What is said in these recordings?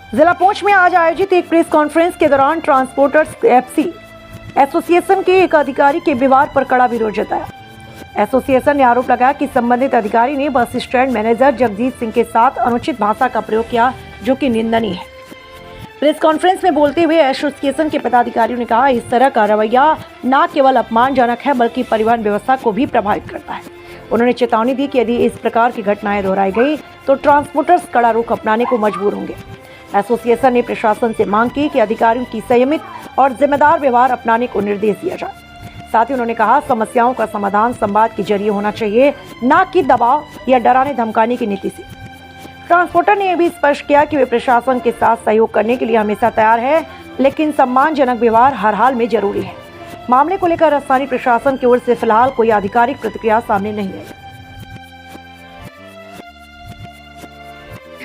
जिला पुंछ में आज आयोजित एक प्रेस कॉन्फ्रेंस के दौरान ट्रांसपोर्टर्स एफसी एसोसिएशन के एक अधिकारी के व्यवहार पर कड़ा विरोध जताया। एसोसिएशन ने आरोप लगाया कि संबंधित अधिकारी ने bus stand manager Jagjit Singh के साथ अनुचित भाषा का प्रयोग किया, जो कि निंदनीय है। प्रेस कॉन्फ्रेंस में बोलते हुए एसोसिएशन के पदाधिकारियों ने कहा, इस तरह का रवैया न केवल अपमानजनक है बल्कि परिवहन व्यवस्था को भी प्रभावित करता है। उन्होंने चेतावनी दी कि यदि इस प्रकार की घटनाएं दोहराई गई तो ट्रांसपोर्टर्स कड़ा रुख अपनाने को मजबूर होंगे। एसोसिएशन ने प्रशासन से मांग की कि अधिकारियों की संयमित और जिम्मेदार व्यवहार अपनाने को निर्देश दिया जाए। साथ ही उन्होंने कहा, समस्याओं का समाधान संवाद के जरिए होना चाहिए, न कि दबाव या डराने धमकाने की नीति से। ट्रांसपोर्टर ने यह भी स्पष्ट किया कि वे प्रशासन के साथ सहयोग करने के लिए हमेशा तैयार है, लेकिन सम्मानजनक व्यवहार हर हाल में जरूरी है। मामले को लेकर स्थानीय प्रशासन की ओर से फिलहाल कोई आधिकारिक प्रतिक्रिया सामने नहीं आई।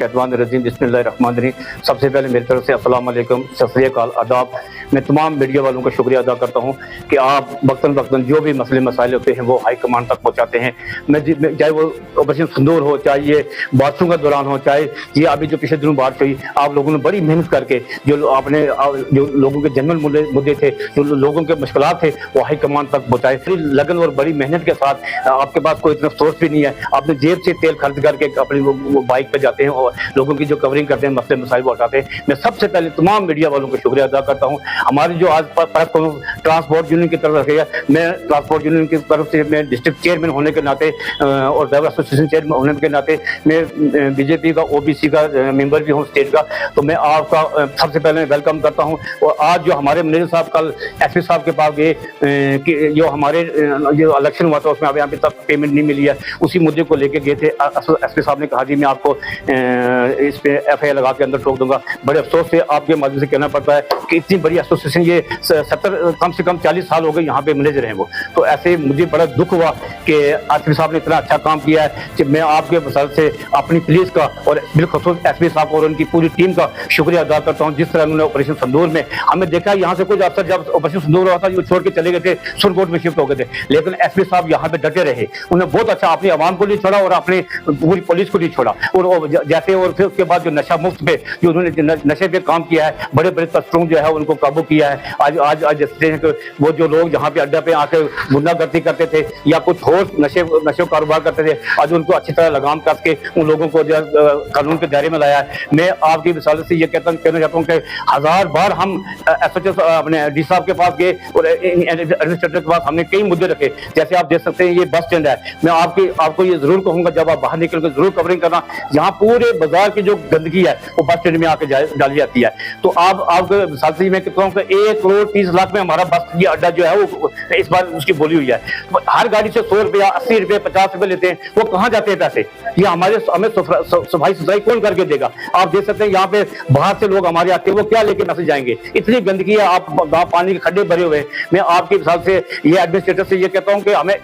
बिस्मिल्लाहिर्रहमानिर्रहीम। सबसे पहले मेरी तरफ से अस्सलाम वालेकुम, सत श्री अकाल, आदाब। मैं तमाम मीडिया वालों का शुक्रिया अदा करता हूं कि आप वक्तन वक्तन जो भी मसले मसाइल होते हैं वो हाई कमांड तक पहुंचाते हैं। चाहे वो ऑपरेशन सिंदूर हो, चाहे ये बारिशों का दौरान हो, चाहे ये अभी जो पिछले दिनों बारिश हुई, आप लोगों ने बड़ी मेहनत करके जो लोगों के जनरल मुद्दे थे, जो लोगों के मुश्किलात थे, वो हाई कमांड तक पहुंचाए। लगन और बड़ी मेहनत के साथ आपके पास कोई इतना सोर्स भी नहीं है, आपने जेब से तेल खर्च करके अपनी बाइक पर जाते हैं और लोगों की जो कवरिंग करते हैं, मसले मसाइल को उठाते हैं। मैं सबसे पहले तमाम मीडिया वालों का शुक्रिया अदा करता हूं। हमारी जो आज ट्रांसपोर्ट यूनियन की तरफ रखी है, मैं ट्रांसपोर्ट यूनियन की तरफ से मैं डिस्ट्रिक्ट चेयरमैन होने के नाते और ड्राइवर एसोसिएशन चेयरमैन होने के नाते मैं बीजेपी का ओबीसी का मेंबर भी हूँ स्टेट का, तो मैं आपका सबसे पहले वेलकम करता हूँ। और आज जो हमारे मैनेजर साहब कल एसपी साहब के पास गए कि जो हमारे जो इलेक्शन हुआ था उसमें अब यहाँ पे तक पेमेंट नहीं मिली है, उसी मुद्दे को लेके गए थे। एसपी साहब ने कहा जी मैं आपको इस पे एफआईआर लगा के अंदर ठोक दूंगा। बड़े अफसोस से आपके माध्यम से कहना पड़ता है कि इतनी बड़ी एसोसिएशन, ये 70 कम से कम 40 साल हो गए यहाँ पे मैनेजर हैं वो, तो ऐसे मुझे बड़ा दुख हुआ कि एसपी साहब ने इतना अच्छा काम किया है कि मैं आपके वसाल से अपनी पुलिस का और बिलखुसूस एसपी साहब और उनकी पूरी टीम का शुक्रिया अदा करता हूँ। जिस तरह उन्होंने ऑपरेशन सिंदूर में हमें देखा, यहाँ से कुछ अफसर जब ऑपरेशन सिंदूर हुआ था वो छोड़ के चले गए थे, सुरकोट में शिफ्ट हो गए थे, लेकिन एसपी साहब यहाँ पे डटे रहे। उन्होंने बहुत अच्छा अपनी आवाम को नहीं छोड़ा और अपनी पूरी पुलिस को नहीं छोड़ा। और जैसे और फिर उसके बाद जो नशा मुक्त पे जो उन्होंने नशे पे काम किया है, बड़े बड़े तस्करों जो है उनको काबू किया है। आज वो जो लोग जहाँ पे अड्डा पे आके गुंडागर्दी करते थे या कुछ और नशे कारोबार करते थे, आज उनको अच्छी तरह लगाम कस के उन लोगों को जो कानून के दायरे में लाया है। मैं आपकी मिसाल से ये कहना चाहता हूँ कि 1000 बार हम एसएचओ अपने डी साहब के पास गए और एडमिनिस्ट्रेटर के पास हमने कई मुद्दे रखे। जैसे आप देख सकते हैं ये बस स्टैंड है, मैं आपको ये जरूर कहूंगा जब आप बाहर निकल कर जरूर कवरिंग करना, यहाँ पूरे बाजार की जो गंदगी है वो बस स्टैंड में आके डाली जाती है। तो आपको साथ ही मैं कहता हूँ कि 1,30,00,000 में हमारा बस ये अड्डा जो है वो इस बार उसकी बोली हुई है। तो हर गाड़ी से 100 रुपया, 80 रुपये, 50 रुपये लेते हैं, वो कहाँ जाते हैं पैसे? ये हमें सफाई सुथराई कौन करके देगा? आप देख सकते हैं यहाँ पे बाहर से लोग हमारे आते हैं, वो क्या लेके मैसेज जाएंगे? इतनी गंदगी है, आप पानी के खड्डे भरे हुए हैं। मैं आपकी मिसाल से ये एडमिनिस्ट्रेटर से ये कहता हूँ कि हमें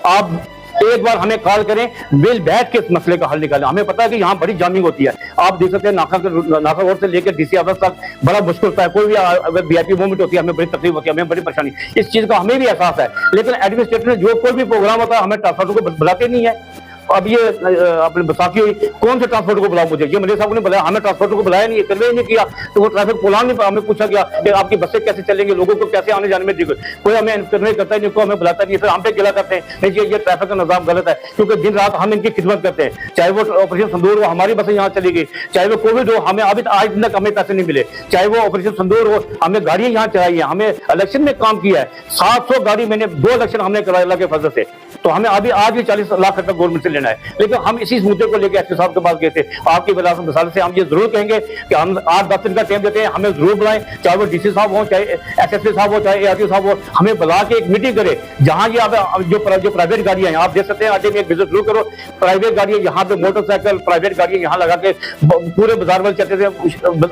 आप एक बार हमें कॉल करें, बिल बैठ के इस मसले का हल निकालें। हमें पता है कि यहाँ बड़ी जामिंग होती है, आप देख सकते हैं नाका रोड से लेकर डीसी ऑफिस तक बड़ा मुश्किल होता है। कोई भी अगर वीआईपी मूवमेंट होती है हमें बड़ी तकलीफ होती है, हमें बड़ी परेशानी, इस चीज का हमें भी एहसास है। लेकिन एडमिनिस्ट्रेटर ने जो कोई भी प्रोग्राम होता है हमें ट्रांसपोर्टर को बुलाते नहीं है। अब ये अपने बैसाखी हुई, कौन से ट्रांसपोर्ट को बुलाओ? मुझे ये मेरे साहब ने बुलाया, हमें ट्रांसपोर्ट को बुलाया नहीं, कन्वे नहीं किया। तो वो ट्रैफिक पुलान नहीं, हमें पूछा गया कि आपकी बसें कैसे चलेंगे, लोगों को कैसे आने जाने में दिक्कत, कोई हमें कन्वे करता ही नहीं, कोई हमें बुलाता नहीं। फिर हम पे गिला करते हैं नहीं ये ट्रैफिक का निजाम गलत है, क्योंकि दिन रात हम इनकी खिदमत करते हैं। चाहे वो ऑपरेशन सिंदूर हो, हमारी बसें यहाँ चली गई, चाहे वो कोविड हो, हमें अभी आज दिन तक हमें पैसे नहीं मिले, चाहे वो ऑपरेशन सिंदूर हो, हमने गाड़ियां यहाँ चलाई है, हमें इलेक्शन में काम किया है, 700 गाड़ी मैंने 2 इलेक्शन हमने कराया अल्लाह के फजल से। तो हमें अभी आज भी 40 लाख रुपए गवर्नमेंट से लेना है। लेकिन हम इसी मुद्दे को लेकर एसपी साहब के पास गए थे। आपकी मिसाल से हम ये जरूर कहेंगे कि हम 8-10 दिन का टाइम देते हैं, हमें जरूर बुलाएं, चाहे वो डीसी साहब हो, चाहे एसएसपी साहब हो, चाहे एआरटीओ साहब हो, हमें बुला के एक मीटिंग करे। जहां ये जो प्राइवेट गाड़ियां हैं, आप देख सकते हैं, आज में एक विजिट जरूर करो, प्राइवेट गाड़ियां यहाँ पे मोटरसाइकिल प्राइवेट गाड़ियां यहाँ लगा के पूरे बाजार वाले चलते थे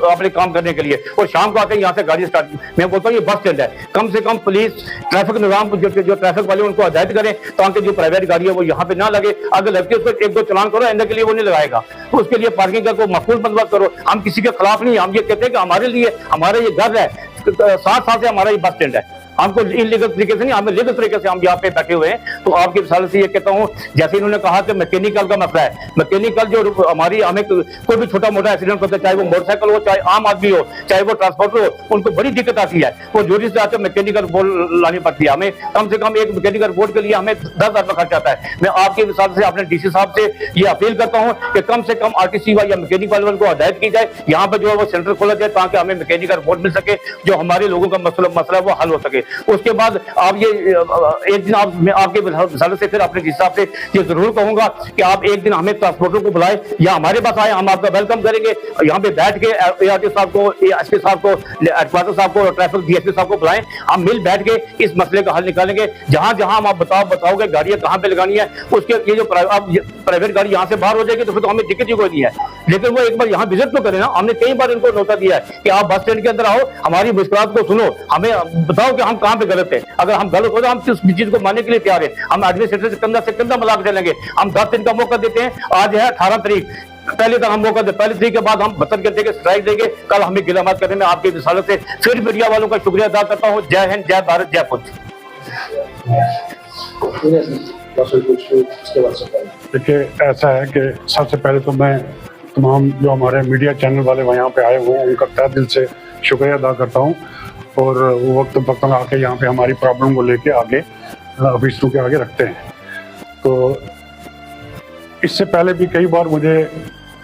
अपने काम करने के लिए, और शाम को आते हैं यहाँ से गाड़ी स्टार्ट। मैं बोलता हूँ ये बस स्टैंड है, कम से कम पुलिस ट्रैफिक निजाम जो ट्रैफिक वाले उनको हिदायत करें ताकि जो प्राइवेट गाड़ी है वो यहाँ पे ना लगे। अगर लगती है उसको 1-2 चलान करो, इनके लिए वो नहीं लगाएगा, तो उसके लिए पार्किंग का कोई मकबूल बंदोबस्त करो। हम किसी के खिलाफ नहीं, हम ये कहते हैं कि हमारे लिए हमारा ये घर है, 60 साल से हमारा ये बस स्टैंड है। हमको इलीगल तरीके से नहीं, हमें लीगल तरीके से हम यहाँ पे बैठे हुए हैं। तो आपकी मिसाल से ये कहता हूँ, जैसे इन्होंने कहा कि मैकेनिकल का मसला है, मैकेनिकल जो हमारी हमें कोई भी छोटा मोटा एक्सीडेंट होता है, चाहे वो मोटरसाइकिल हो, चाहे आम आदमी हो, चाहे वो ट्रांसपोर्टर हो, उनको बड़ी दिक्कत आती है। वो जोरी से आते मैकेनिकल बोर्ड लानी पड़ती है। हमें कम से कम एक मैकेनिकल बोर्ड के लिए हमें 10,000 रुपया खर्च आता है। मैं आपके मिसाल से अपने डीसी साहब से ये अपील करता हूँ कि कम से कम आरटीसी या मैकेनिक वाले को हदायत की जाए, यहाँ पे जो है वो सेंटर खोला जाए ताकि हमें मैकेनिकल बोर्ड मिल सके, जो हमारे लोगों का मसला वो हल हो सके। उसके बाद आप ये एक दिन मैं आपके मिसाल से फिर अपने हिसाब से ये जरूर कहूंगा कि आप एक दिन हमें ट्रांसपोर्टर को बुलाएं या हमारे पास आए, हम आपका वेलकम करेंगे। यहाँ पे बैठ के ARTO साहब को, एसपी साहब को, हेडक्वार्टर साहब को, ट्रैफिक डीएसपी साहब को बुलाएं, हम मिल बैठ के इस मसले का हल निकालेंगे। जहां जहां हम आप बताओगे गाड़ियां कहां पे लगानी है, उसके ये जो प्राइवेट गाड़ी यहाँ से बाहर हो जाएगी तो फिर तो हमें दिक्कत ही कोई नहीं है, लेकिन वो एक बार यहाँ विजिट तो करें ना। हमने कई बार इनको नोटा दिया है कि आप बस स्टैंड के अंदर आओ, हमारी मुश्किलात को सुनो, हमें बताओ कि हम कहां पे गलत है। अगर हम गलत हो तो हम इस चीज को मानने के लिए तैयार है। हम एडमिनिस्ट्रेटर से कंधा मिला के चलेंगे। हम 10 दिन का मौका देते हैं, आज है 18 तारीख, पहले तक हम मौका दे, पहले तारीख के बाद हम 72 घंटे के स्ट्राइक देंगे। कल हमें गिला मत करने में आपकी रिसालत से फिर मीडिया वालों का शुक्रिया अदा करता हूँ। जय हिंद, जय भारत, जय पुत्र। देखिए, ऐसा है कि सबसे पहले तो मैं तमाम जो हमारे मीडिया चैनल वाले वहाँ यहाँ पे आए हुए हैं उनका तहे दिल से शुक्रिया अदा करता हूँ, और वो वक्त आके यहाँ पे हमारी प्रॉब्लम को लेके आगे ऑफिसरों के आगे रखते हैं। तो इससे पहले भी कई बार मुझे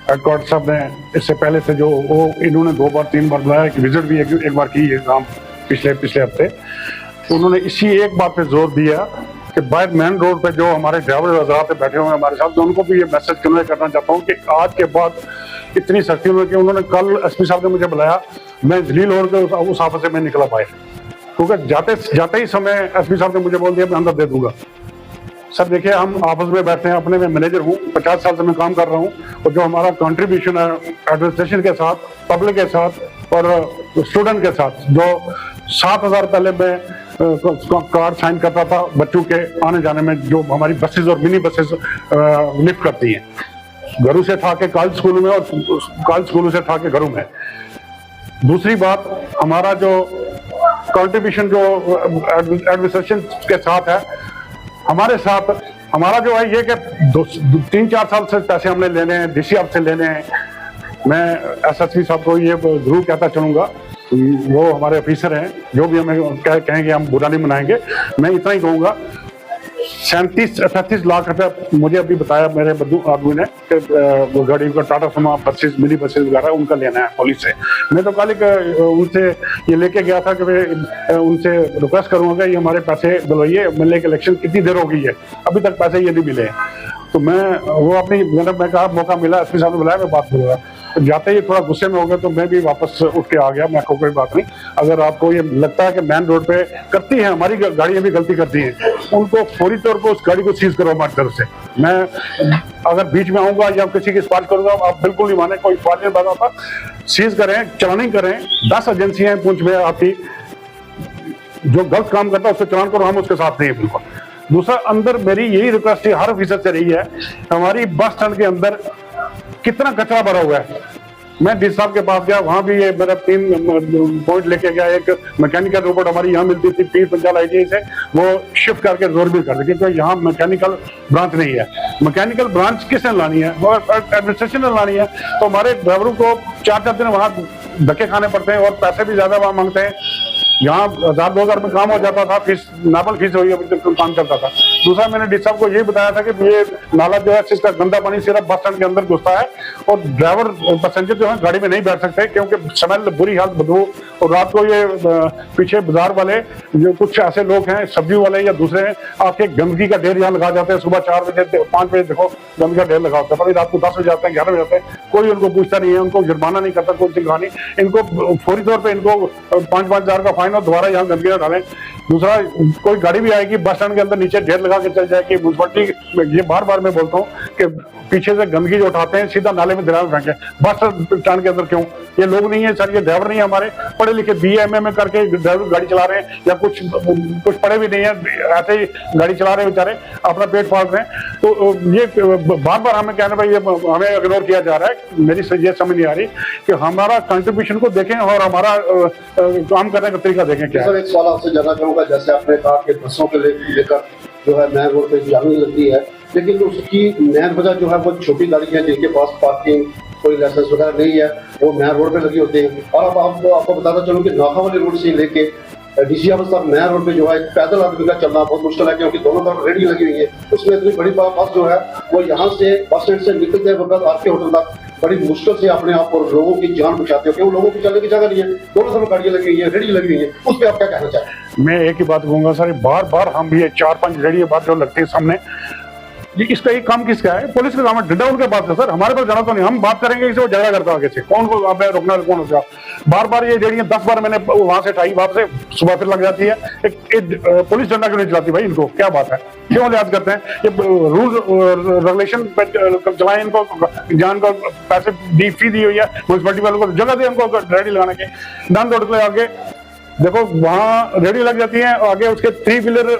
हेडक्वार्टर साहब ने इससे पहले से जो वो इन्होंने 2 बार 3 बार बुलाया, कि विजिट भी एक बार की है काम पिछले हफ्ते। तो उन्होंने इसी एक बात पे जोर दिया कि बाहर मेन रोड पे जो हमारे ड्राइवर हजरात बैठे हुए हैं हमारे साथ, तो उनको भी ये मैसेज कन्वे करना चाहता हूँ कि आज के बाद इतनी सख्ती उन्होंने कल एसपी साहब ने मुझे बुलाया, मैं जलील होकर उस ऑफिस से मैं निकला बाहर, क्योंकि जाते ही समय एसपी साहब ने मुझे बोल दिया मैं अंदर दे दूंगा। सर देखिए, हम आपस में बैठते हैं, अपने में मैनेजर हूँ, 50 साल से मैं काम कर रहा हूँ, और जो हमारा कंट्रीब्यूशन है एडमिनिस्ट्रेशन के साथ, पब्लिक के साथ और स्टूडेंट के साथ, जो 7,000 पहले मैं कार्ड साइन करता था बच्चों के आने जाने में, जो हमारी बसेस और मिनी बसेस लिफ्ट करती हैं, घरों से उठा के कॉलेज स्कूलों में और कॉलेज स्कूलों से उठा के घरों में। दूसरी बात, हमारा जो कंट्रीब्यूशन जो एडमिनिस्ट्रेशन के साथ है, हमारे साथ हमारा जो है ये कि 3-4 साल से पैसे हमने लेने हैं, डीसी साहब से लेने हैं। मैं एसएसपी साहब को ये जरूर कहता चलूंगा, वो हमारे ऑफिसर हैं, जो भी हमें कहेंगे हम बुरा नहीं मनाएंगे। मैं इतना ही कहूँगा, 37-38 लाख रुपया मुझे अभी बताया मेरे बद्दू आदमी ने कि वो गाड़ी का टाटा सुमा बसेस, मिनी बसेस वगैरह उनका लेना है पुलिस से। मैं तो कल उनसे ये लेके गया था कि मैं उनसे रिक्वेस्ट करूँगा कि ये हमारे पैसे दिलवाइए, मिलने के इलेक्शन कितनी देर हो गई है, अभी तक पैसे ये नहीं मिले। तो मैं वो अपनी मैं कहा मौका मिला, एसपी साहब ने बुलाया, मैं बात करूँगा। जाते ही थोड़ा गुस्से में हो गया, तो मैं भी वापस उठ के आ गया। मैं कोई बात नहीं, अगर आपको ये लगता है कि मेन रोड पे करती है हमारी गाड़ियां भी गलती करती हैं, उनको फौरी तौर पर उस गाड़ी को सीज करो हमारी तरफ से। मैं अगर बीच में आऊंगा या किसी की सिफारिश करूंगा, आप बिल्कुल नहीं माने, कोई सिफारिश नहीं बताता, सीज करें, चलानिंग करें। 10 एजेंसियां हैं पुंछ में आपकी, जो गलत काम करता है उससे चलान करो, हम उसके साथ नहीं है बिल्कुल। दूसरा, अंदर मेरी यही रिक्वेस्ट हर ऑफिसर से रही है, हमारी बस स्टैंड के अंदर कितना कचरा भरा हुआ है। मैं डीसी साहब के पास गया, वहां भी ये मेरा 3 पॉइंट लेके गया। एक मैकेनिकल रोबोट हमारी यहाँ मिलती थी पीर पंचाल ITI से, वो शिफ्ट करके जोर भी कर दी, क्योंकि यहाँ मैकेनिकल ब्रांच नहीं है। मैकेनिकल ब्रांच किसने लानी है? वो एडमिनिस्ट्रेशन ने लानी है। तो हमारे ड्राइवरों को 4-4 दिन वहाँ धक्के खाने पड़ते हैं और पैसे भी ज्यादा वहाँ मांगते हैं। यहाँ 1000-2000 में काम हो जाता था, फीस नापल फीस हुई, अभी तक काम चलता था। दूसरा, मैंने डीसी साहब को यही बताया था कि ये नाला जो है इसका गंदा पानी सिर्फ बस स्टैंड के अंदर घुसता है, और ड्राइवर पैसेंजर जो है गाड़ी में नहीं बैठ सकते, क्योंकि स्मेल, बुरी हालत, बदबू। और रात को ये पीछे बाजार वाले जो कुछ ऐसे लोग हैं, सब्जी वाले या दूसरे, आके गंदगी का ढेर यहाँ लगा जाते हैं। सुबह 4 बजे 5 बजे देखो गंदगी का ढेर लगा होता है, कभी रात को 10 बजे जाते हैं, 11 बजे जाते हैं, कोई उनको पूछता नहीं है, उनको जुर्माना नहीं करता, कोई चिंता नहीं। इनको फौरी तौर पर इनको 5-5 हज़ार का फाइन और दोबारा यहाँ गंदगी ना डालें। दूसरा, कोई गाड़ी भी आएगी बस स्टैंड के अंदर नीचे ढेर लगा के चल जाएगी। म्यूनसिपलिटी, ये बार बार मैं बोलता हूँ कि पीछे से गंदगी जो उठाते हैं सीधा नाले में दरिया में फेंके, बस स्टैंड के अंदर क्यों? ये लोग नहीं है सर, ये ड्राइवर नहीं है हमारे, पढ़े लिखे BA MA करके ड्राइवर गाड़ी चला रहे हैं, या कुछ पढ़े भी नहीं है, ऐसे ही गाड़ी चला रहे हैं बेचारे, अपना पेट पाल रहे हैं। तो ये बार बार हमें कहना भाई, ये हमें इग्नोर किया जा रहा है। मेरी ये समझ नहीं आ रही कि हमारा कंट्रीब्यूशन को देखें और हमारा काम करने का तरीका देखें क्या है। सर, एक सवाल आपसे जानना चाहूंगा, का, जैसे आपने कहा कि बसों के लेकर जो है मेन रोड पे जामी लगती है, लेकिन उसकी मेन वजह जो है वो छोटी गाड़ी है जिनके पास पार्किंग कोई लाइसेंस वगैरह नहीं है, वो मेन रोड पे लगी होती है। और अब आपको बताता चलूँ कि नाखा वाली रोड से लेके डीसी ऑफिस तक मेन रोड पे जो है पैदल आदमी का चलना बहुत मुश्किल है, क्योंकि दोनों तरफ रेडी लगी हुई है। उसमें इतनी बड़ी बस जो है वो यहाँ से बस स्टैंड से निकलते वक्त आपके होटल तक बड़ी मुश्किल से अपने आप और लोगों की जान बचाते हो, क्योंकि लोगों की चलने की जगह नहीं है, दोनों तरफ गाड़ियां लगी हुई है, रेडी लगी हुई है। उस पर आप क्या कहना चाहें? मैं एक ही बात कहूंगा सर, बार बार हम ये 4-5 रेडी बात जो लगती है सामने, ये इसका एक काम किसका है? पुलिस का काम है, डंडा उनके पास है सर, हमारे पास जाना तो नहीं। हम बात करेंगे इसे, वो झगड़ा करता आगे से, कौन को आप रोकना कौन हो गया। बार बार ये रेडियां 10 बार मैंने वहां से उठाई, वहां से सुबह फिर लग जाती है। एक पुलिस डंडा क्यों नहीं चलाती भाई? इनको क्या बात है, क्यों लिहाज करते हैं? ये रूल रेगुलेशन चलाएं, इनको जान को पैसे दी फी दी हुई है म्यूनसिपलिटी वालों को, जगह दे हमको रेडी लगाने के। डन रोड के आगे देखो वहां रेडी लग जाती है, आगे उसके 3 व्हीलर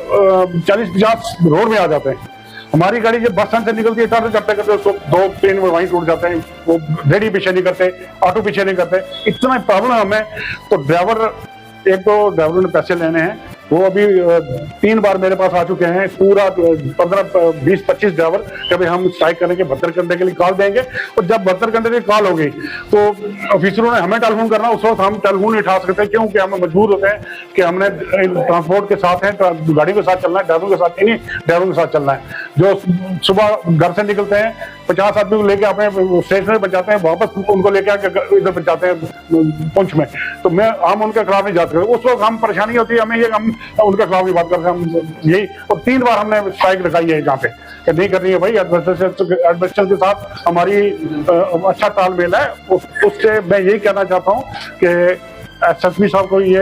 40-50 रोड में आ जाते हैं। हमारी गाड़ी जब बस स्टैंड से निकलती है टाटा चप्पे करते उसको 2-3 वहीं टूट जाते हैं, वो रेडी पीछे नहीं करते, ऑटो पीछे नहीं करते, इतना प्रॉब्लम है हमें। तो ड्राइवर, एक तो ड्राइवरों ने पैसे लेने हैं, वो अभी 3 बार मेरे पास आ चुके हैं, पूरा 15-20-25 ड्राइवर। कभी हम स्ट्राइक करेंगे 72 घंटे के लिए कॉल देंगे, और जब 72 घंटे की कॉल हो गई तो ऑफिसरों ने हमें टेलीफोन करना, उस वक्त हम टेलीफोन नहीं उठा सकते, क्योंकि हम मजबूर होते हैं कि हमने ट्रांसपोर्ट के साथ है, गाड़ी के साथ चलना है, ड्राइवरों के साथ नहीं, ड्राइवरों के साथ चलना है। जो सुबह घर से निकलते हैं 50 आदमी को लेके अपने स्टेशन में पहुंचाते हैं, वापस उनको लेके आके इधर पहुंचाते हैं पुंछ में, तो हम उनके खिलाफ नहीं जाते। उस वक्त हम परेशानी होती है हमें, ये हम उनके खिलाफ भी बात करते हैं हम यही। और 3 बार हमने स्ट्राइक रखाई है यहाँ पे कि नहीं करनी है भाई, एडमिनिस्ट्रेशन के साथ हमारी अच्छा तालमेल है। उससे मैं यही कहना चाहता हूँ कि एसएसपी साहब को ये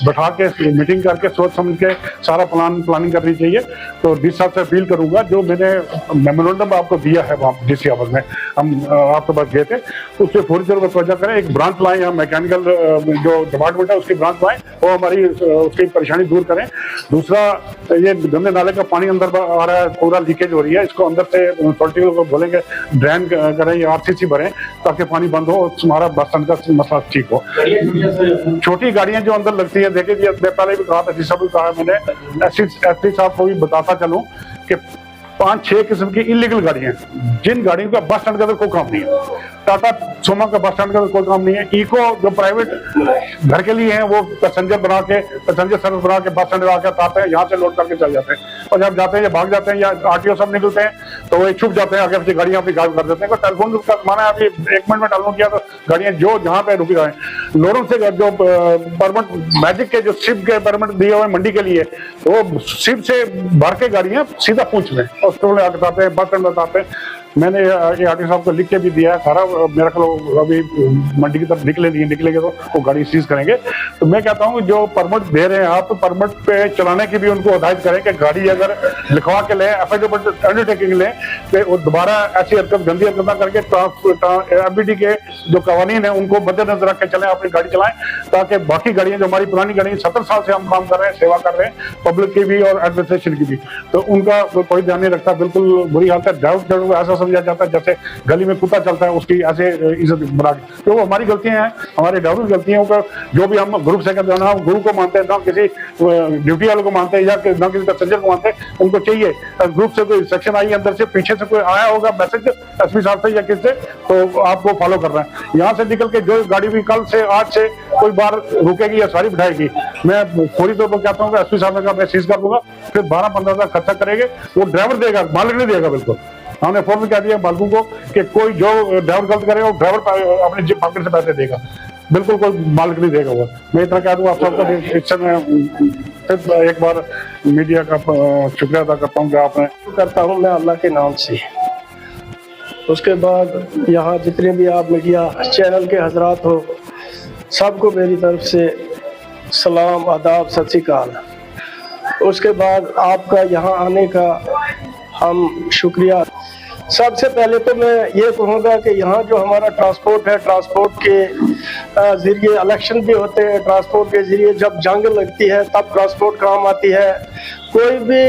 बैठा के मीटिंग करके सोच समझ के सारा प्लानिंग करनी चाहिए। तो डीसी साहब से अपील करूंगा, जो मैंने मेमोरेंडम आपको दिया है वहाँ डीसी ऑफिस में, हम आपके पास गए थे, उससे पूरी तरह तवज्जो करें। एक ब्रांच लाएं, हम मैकेनिकल जो डिपार्टमेंट है उसकी ब्रांच लाएं, वो हमारी उसकी परेशानी दूर करें। दूसरा, ये गंदे नाले का पानी अंदर आ रहा है, पूरा लीकेज हो रही है, इसको अंदर से म्युनिसिपैलिटी को बोलेंगे ड्रेन करें या आरसीसी भरें, ताकि पानी बंद हो और हमारा बस स्टैंड का मसला ठीक हो। छोटी गाड़ियां जो अंदर लगती है, देखिए मैं पहले भी कहा था, जिस सब कहा मैंने, एसपी साहब को भी बताता चलूं कि 5-6 किस्म की इलीगल गाड़ियां, जिन गाड़ियों का बस स्टैंड का कोई काम नहीं है। टाटा सोमा का बस स्टैंड का कोई काम नहीं है। इको जो प्राइवेट घर के लिए है, वो पैसेंजर सर्विस बना के बस स्टैंड आके आते हैं, यहाँ से लोड करके चल जाते हैं, और जब जाते हैं या भाग जाते हैं या आरटीओ सब निकलते हैं तो वो छुप जाते हैं, आगे पीछे गाड़ियां अपनी गायब कर देते हैं। टेलीफोन का जमाना है, अभी 1 मिनट में टेलीफोन किया तो गाड़ियां जो जहाँ पे रुकी रहे। लोरम से जो परमिट मैजिक के जो शिप के परमिट दिए हुए मंडी के लिए, वो शिप से भर के गाड़ियां सीधा पूंछ में हॉस्पिटल आते हैं, बस स्टैंड बताते हैं। मैंने ये आरटीओ साहब को लिख के भी दिया है सारा, मेरा ख्याल अभी मंडी की तरफ निकलेंगे तो वो गाड़ी सीज करेंगे। तो मैं कहता हूँ जो परमिट दे रहे हैं आप, तो परमिट पे चलाने की भी उनको हिदायत करें कि गाड़ी अगर लिखवा के लें, अंडरटेकिंग लें, तो वो दोबारा ऐसी हरकत, गंदी हरकत ना करके एमबीडी के जो कवानीन है उनको मद्देनजर रख के चलें, अपनी गाड़ी चलाएं, ताकि बाकी गाड़ियां जो हमारी पुरानी गाड़ियां 70 साल से हम काम कर रहे हैं, सेवा कर रहे हैं पब्लिक की भी और एडमिनिस्ट्रेशन की भी, तो उनका कोई ध्यान नहीं रखता। बिल्कुल बुरी हालत है। ड्राइवर ऐसा समझा जाता है जैसे गली में कुत्ता चलता है, उसकी ऐसे इज्जत बना के, तो वो हमारी गलतियां हैं, हमारे ड्राइवर की गलतियों का। जो भी हम ग्रुप से करते हैं, हम गुरु को मानते हैं, ना किसी ड्यूटी वालों को मानते हैं या ना किसी पैसेंजर को मानते हैं। उनको चाहिए ग्रुप से कोई इंस्ट्रक्शन आई, अंदर से पीछे से कोई आया होगा मैसेज एसपी साहब से या किससे, तो आपको फॉलो कर रहे हैं। यहाँ से निकल के जो गाड़ी भी कल से आज से कोई बार रुकेगी या सवारी बिठाएगी, मैं पूरी तौर पर कहता हूँ कि एसपी साहब ने कहा मैं सीज कर दूंगा, फिर 12-15 हज़ार खर्चा करेंगे, वो ड्राइवर देगा, मालिक नहीं देगा। बिल्कुल हमने फौरन कह दिया मालिकों को कि कोई जो ड्राइवर गलत करेगा वो ड्राइवर अपने जेब पॉकेट से पैसे देगा, बिल्कुल कोई मालिक नहीं देगा। वो मैं इतना कह दूँ आप सबका। इस समय एक बार मीडिया का शुक्रिया अदा करता हूँ कि आपने करता हूँ मैं अल्लाह के नाम से। उसके बाद यहाँ जितने भी आप मीडिया चैनल के हजरात हो, सबको मेरी तरफ से सलाम, आदाब, सत श्री अकाल। उसके बाद आपका यहाँ आने का हम शुक्रिया। सबसे पहले तो मैं ये कहूँगा कि यहाँ जो हमारा ट्रांसपोर्ट है, ट्रांसपोर्ट के ज़रिए इलेक्शन भी होते हैं, ट्रांसपोर्ट के ज़रिए जब जंग लगती है तब ट्रांसपोर्ट काम आती है, कोई भी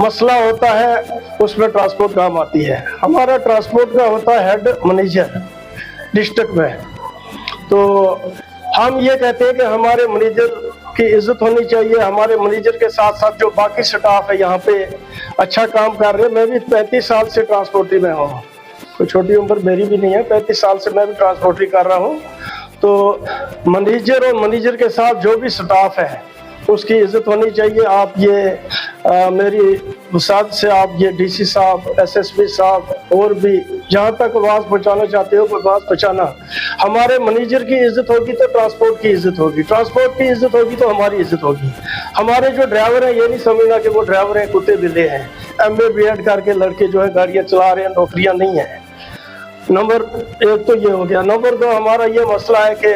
मसला होता है उसमें ट्रांसपोर्ट काम आती है। हमारा ट्रांसपोर्ट का होता है हेड मैनेजर डिस्ट्रिक्ट में, तो हम ये कहते हैं कि हमारे मैनेजर की इज्जत होनी चाहिए। हमारे मैनेजर के साथ साथ जो बाकी स्टाफ है यहाँ पे अच्छा काम कर रहे हैं। मैं भी 35 साल से ट्रांसपोर्टरी में हूँ, कोई छोटी उम्र मेरी भी नहीं है, 35 साल से मैं भी ट्रांसपोर्टरी कर रहा हूँ। तो मैनेजर और मैनेजर के साथ जो भी स्टाफ है उसकी इज्जत होनी चाहिए। आप ये मेरी साथ से आप ये डीसी साहब, एसएसपी साहब और भी जहाँ तक आवाज़ पहुँचाना चाहते हो आवाज़ पहुँचाना। हमारे मैनेजर की इज्जत होगी तो ट्रांसपोर्ट की इज्जत होगी, ट्रांसपोर्ट की इज्जत होगी तो हमारी इज्जत होगी। हमारे जो ड्राइवर हैं ये नहीं समझना कि वो ड्राइवर हैं कुत्ते बिल्ले हैं। MA BEd करके लड़के जो है गाड़ियाँ चला रहे हैं, नौकरियाँ नहीं है। नंबर 1 तो ये हो गया। नंबर 2 हमारा ये मसला है कि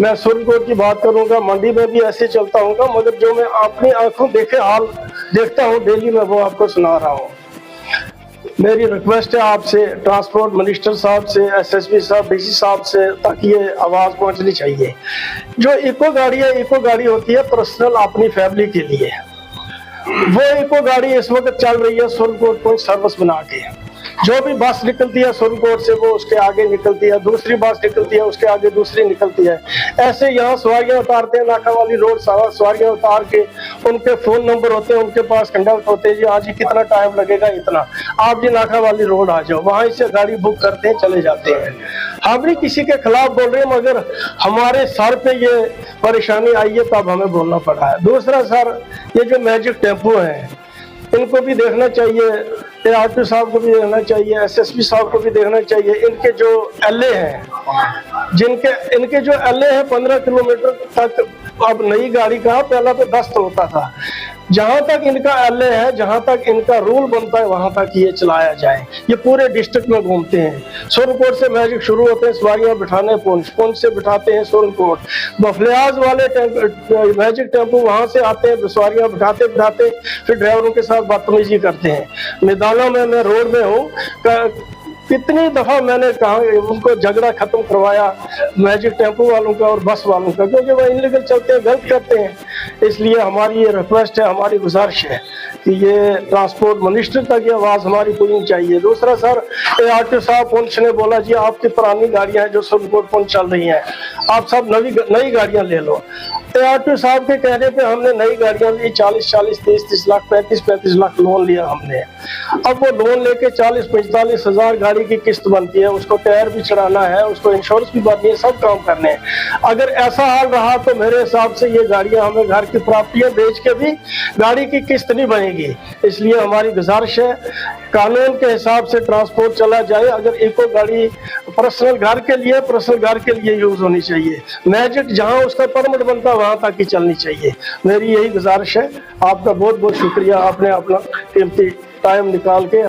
मैं सुरनकोट की बात करूंगा, मंडी में भी ऐसे चलता हूँ, मगर जो मैं अपनी आंखों देखे हाल देखता हूँ डेली में वो आपको सुना रहा हूँ। मेरी रिक्वेस्ट है आपसे, ट्रांसपोर्ट मिनिस्टर साहब से, SSP साहब, DC साहब से, ताकि ये आवाज़ पहुँचनी चाहिए। जो इको गाड़ी है, इको गाड़ी होती है पर्सनल अपनी फैमिली के लिए। वो इको गाड़ी इस वक्त चल रही है सुरनकोट को सर्विस बना के। जो भी बस निकलती है सुरनकोट से वो उसके आगे निकलती है, दूसरी बस निकलती है उसके आगे दूसरी निकलती है। ऐसे यहाँ सवारियाँ उतारते हैं, नाका वाली रोड सवारियाँ उतार के उनके फोन नंबर होते हैं, उनके पास कंडक्टर होते हैं, जी आज ही कितना टाइम लगेगा, इतना, आप जी नाका वाली रोड आ जाओ, वहाँ से गाड़ी बुक करते हैं, चले जाते हैं। हम नहीं किसी के खिलाफ बोल रहे हैं, मगर हमारे सर पे ये परेशानी आई है तब हमें बोलना पड़ा है। दूसरा सर, ये जो मैजिक टेम्पो है इनको भी देखना चाहिए, ARTO साहब को भी देखना चाहिए, SSP साहब को भी देखना चाहिए। इनके जो LA हैं, इनके जो LA है 15 किलोमीटर तक, अब नई गाड़ी का पहला तो 10 होता था। जहां तक इनका LA है, जहां तक इनका रूल बनता है वहां तक ये चलाया जाए। ये पूरे डिस्ट्रिक्ट में घूमते हैं। सुरनकोट से मैजिक शुरू होते हैं, सवारियां बिठाने पुंछ से बिठाते हैं सुरनकोट। बफलियाज वाले मैजिक टेम्पो वहां से आते हैं, सवारियां बिठाते बिठाते फिर ड्राइवरों के साथ बदतमीजी करते हैं। मैदानों में मैं रोड में हूँ, कितनी दफा मैंने कहा उनको झगड़ा खत्म करवाया मैजिक टेम्पो वालों का और बस वालों का, क्योंकि वह इनलीगल चलते हैं, गलत करते हैं। इसलिए हमारी ये रिक्वेस्ट है, हमारी गुजारिश है कि ये ट्रांसपोर्ट मिनिस्टर तक ये आवाज़ हमारी पहुंचनी चाहिए। दूसरा सर, ARTO साहब पुंछ ने बोला जी आपकी पुरानी गाड़ियां हैं जो सुरनकोट पुंछ चल रही हैं, आप सब नई गाड़ियां ले लो। ARTO साहब के कहने पे हमने नई गाड़ियां ली, 40-40, 30-30 लाख, 35-35 लाख लोन लिया हमने। अब वो लोन लेके 40-45 हजार गाड़ी की किस्त बनती है, उसको टायर भी चढ़ाना है, उसको इंश्योरेंस भी भरनी है, सब काम करने हैं। अगर ऐसा हाल रहा तो मेरे हिसाब से ये गाड़ियां हमें घर की प्रॉपर्टियां बेच के भी गाड़ी की किस्त नहीं बनेगी। इसलिए हमारी गुजारिश है कानून के हिसाब से ट्रांसपोर्ट चला जाए। अगर इको गाड़ी पर्सनल घर के लिए यूज होनी चाहिए। मैजिक जहां उसका परमिट बनता है वहां तक ही चलनी चाहिए। मेरी यही गुजारिश है। आपका बहुत बहुत शुक्रिया, आपने अपना कीमती टाइम निकाल के